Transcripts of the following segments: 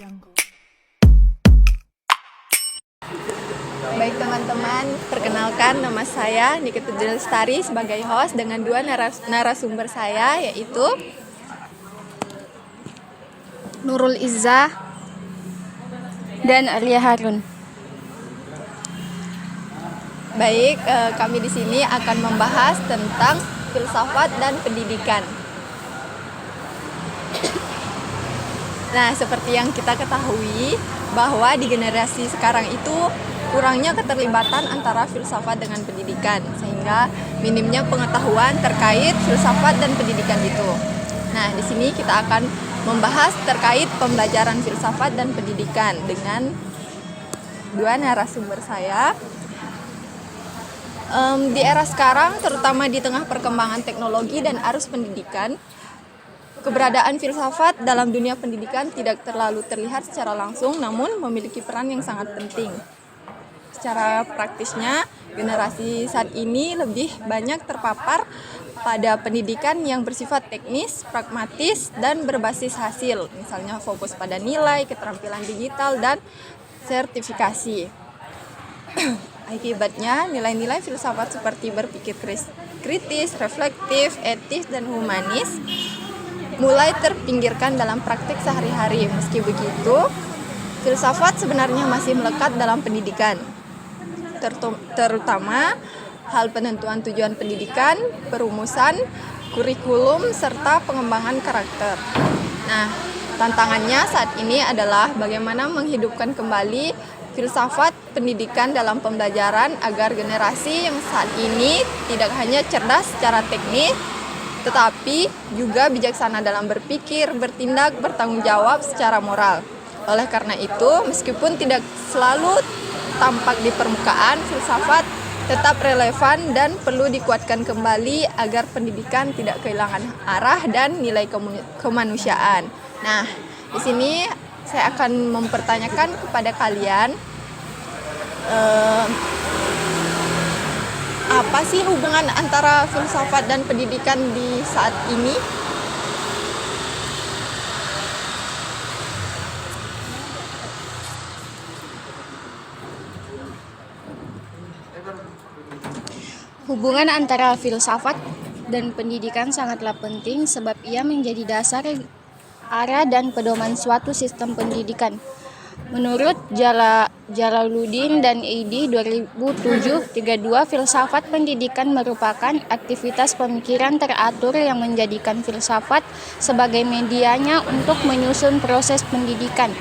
Baik teman-teman, perkenalkan nama saya Nikita Lestari sebagai host dengan dua narasumber saya, yaitu Nurul Izzah dan Arya Harun. Baik, kami di sini akan membahas tentang filsafat dan pendidikan. Nah, seperti yang kita ketahui bahwa di generasi sekarang itu kurangnya keterlibatan antara filsafat dengan pendidikan, sehingga minimnya pengetahuan terkait filsafat dan pendidikan itu. Nah, di sini kita akan membahas terkait pembelajaran filsafat dan pendidikan dengan dua narasumber saya. Di era sekarang, terutama di tengah perkembangan teknologi dan arus pendidikan, keberadaan filsafat dalam dunia pendidikan tidak terlalu terlihat secara langsung, namun memiliki peran yang sangat penting. Secara praktisnya, generasi saat ini lebih banyak terpapar pada pendidikan yang bersifat teknis, pragmatis, dan berbasis hasil. Misalnya fokus pada nilai, keterampilan digital, dan sertifikasi. Akibatnya, nilai-nilai filsafat seperti berpikir kritis, reflektif, etis, dan humanis mulai terpinggirkan dalam praktik sehari-hari. Meski begitu, filsafat sebenarnya masih melekat dalam pendidikan, terutama hal penentuan tujuan pendidikan, perumusan, kurikulum, serta pengembangan karakter. Nah, tantangannya saat ini adalah bagaimana menghidupkan kembali filsafat pendidikan dalam pembelajaran agar generasi yang saat ini tidak hanya cerdas secara teknis, tetapi juga bijaksana dalam berpikir, bertindak, bertanggung jawab secara moral. Oleh karena itu, meskipun tidak selalu tampak di permukaan, filsafat tetap relevan dan perlu dikuatkan kembali agar pendidikan tidak kehilangan arah dan nilai kemanusiaan. Nah, di sini saya akan mempertanyakan kepada kalian, apa sih hubungan antara filsafat dan pendidikan di saat ini? Hubungan antara filsafat dan pendidikan sangatlah penting sebab ia menjadi dasar, arah, dan pedoman suatu sistem pendidikan. Menurut Jalaluddin dan Eidi 2007-32, filsafat pendidikan merupakan aktivitas pemikiran teratur yang menjadikan filsafat sebagai medianya untuk menyusun proses pendidikan,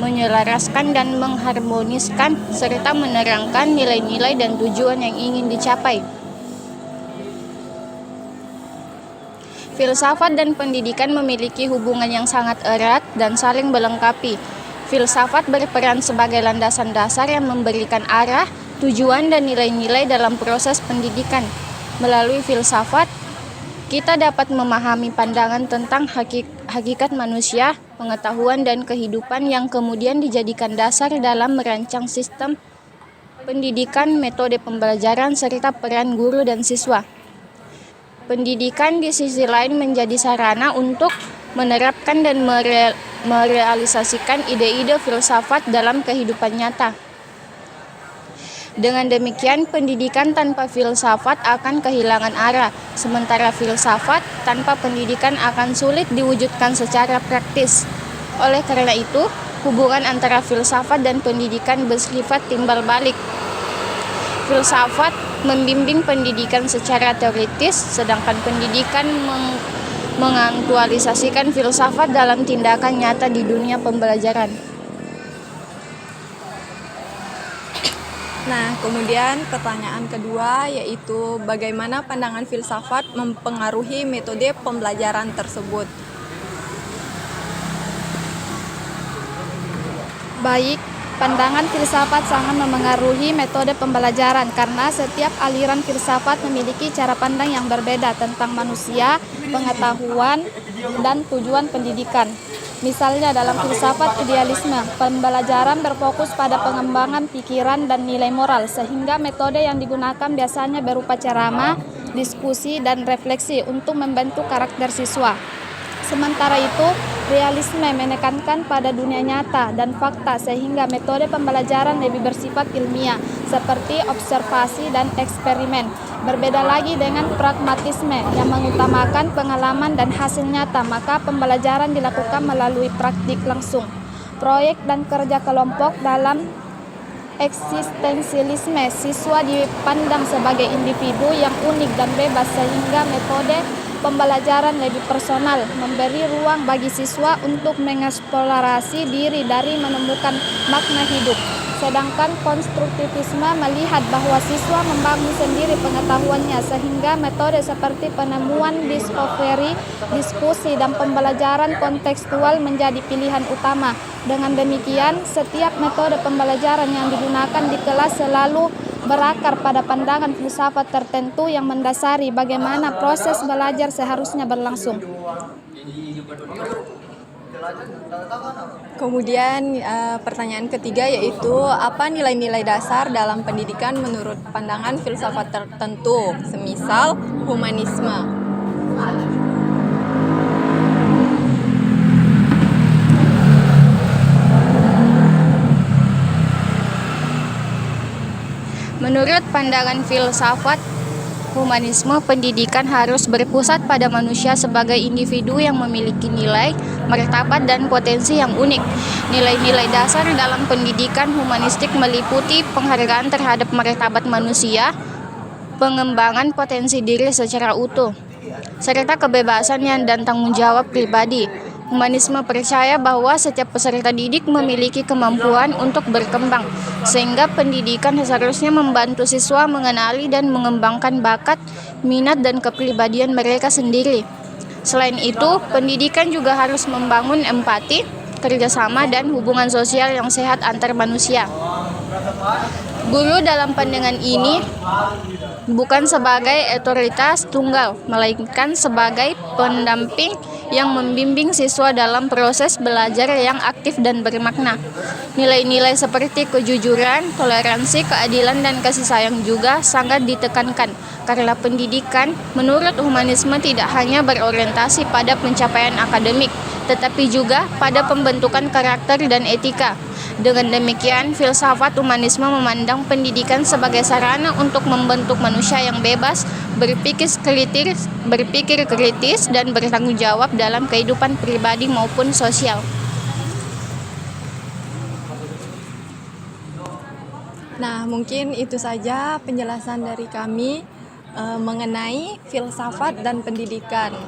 menyelaraskan dan mengharmoniskan, serta menerangkan nilai-nilai dan tujuan yang ingin dicapai. Filsafat dan pendidikan memiliki hubungan yang sangat erat dan saling melengkapi. Filsafat berperan sebagai landasan dasar yang memberikan arah, tujuan, dan nilai-nilai dalam proses pendidikan. Melalui filsafat, kita dapat memahami pandangan tentang hakikat manusia, pengetahuan, dan kehidupan yang kemudian dijadikan dasar dalam merancang sistem pendidikan, metode pembelajaran, serta peran guru dan siswa. Pendidikan di sisi lain menjadi sarana untuk menerapkan dan merealisasikan ide-ide filsafat dalam kehidupan nyata. Dengan demikian, pendidikan tanpa filsafat akan kehilangan arah, sementara filsafat tanpa pendidikan akan sulit diwujudkan secara praktis. Oleh karena itu, hubungan antara filsafat dan pendidikan bersifat timbal balik. Filsafat membimbing pendidikan secara teoritis, sedangkan pendidikan mengaktualisasikan filsafat dalam tindakan nyata di dunia pembelajaran. Nah, kemudian pertanyaan kedua yaitu bagaimana pandangan filsafat mempengaruhi metode pembelajaran tersebut? Baik, pandangan filsafat sangat memengaruhi metode pembelajaran karena setiap aliran filsafat memiliki cara pandang yang berbeda tentang manusia, pengetahuan, dan tujuan pendidikan. Misalnya dalam filsafat idealisme, pembelajaran berfokus pada pengembangan pikiran dan nilai moral, sehingga metode yang digunakan biasanya berupa ceramah, diskusi, dan refleksi untuk membentuk karakter siswa. Sementara itu, Realisme menekankan pada dunia nyata dan fakta sehingga metode pembelajaran lebih bersifat ilmiah seperti observasi dan eksperimen. Berbeda lagi dengan pragmatisme yang mengutamakan pengalaman dan hasil nyata, maka pembelajaran dilakukan melalui praktik langsung. Proyek dan kerja kelompok dalam eksistensialisme, siswa dipandang sebagai individu yang unik dan bebas sehingga metode pembelajaran lebih personal, memberi ruang bagi siswa untuk mengeksplorasi diri dari menemukan makna hidup. Sedangkan konstruktivisme melihat bahwa siswa membangun sendiri pengetahuannya sehingga metode seperti penemuan, discovery, diskusi, dan pembelajaran kontekstual menjadi pilihan utama. Dengan demikian, setiap metode pembelajaran yang digunakan di kelas selalu berakar pada pandangan filsafat tertentu yang mendasari bagaimana proses belajar seharusnya berlangsung. Kemudian pertanyaan ketiga yaitu apa nilai-nilai dasar dalam pendidikan menurut pandangan filsafat tertentu, semisal humanisme. Menurut pandangan filsafat humanisme, pendidikan harus berpusat pada manusia sebagai individu yang memiliki nilai, martabat, dan potensi yang unik. Nilai-nilai dasar dalam pendidikan humanistik meliputi penghargaan terhadap martabat manusia, pengembangan potensi diri secara utuh, serta kebebasan dan tanggung jawab pribadi. Humanisme percaya bahwa setiap peserta didik memiliki kemampuan untuk berkembang, sehingga pendidikan seharusnya membantu siswa mengenali dan mengembangkan bakat, minat, dan kepribadian mereka sendiri. Selain itu, pendidikan juga harus membangun empati, kerjasama, dan hubungan sosial yang sehat antar manusia. Guru dalam pandangan ini bukan sebagai otoritas tunggal, melainkan sebagai pendamping yang membimbing siswa dalam proses belajar yang aktif dan bermakna. Nilai-nilai seperti kejujuran, toleransi, keadilan, dan kasih sayang juga sangat ditekankan, karena pendidikan menurut humanisme tidak hanya berorientasi pada pencapaian akademik, tetapi juga pada pembentukan karakter dan etika. Dengan demikian, filsafat humanisme memandang pendidikan sebagai sarana untuk membentuk manusia yang bebas, berpikir kritis, dan bertanggung jawab dalam kehidupan pribadi maupun sosial. Nah, mungkin itu saja penjelasan dari kami mengenai filsafat dan pendidikan.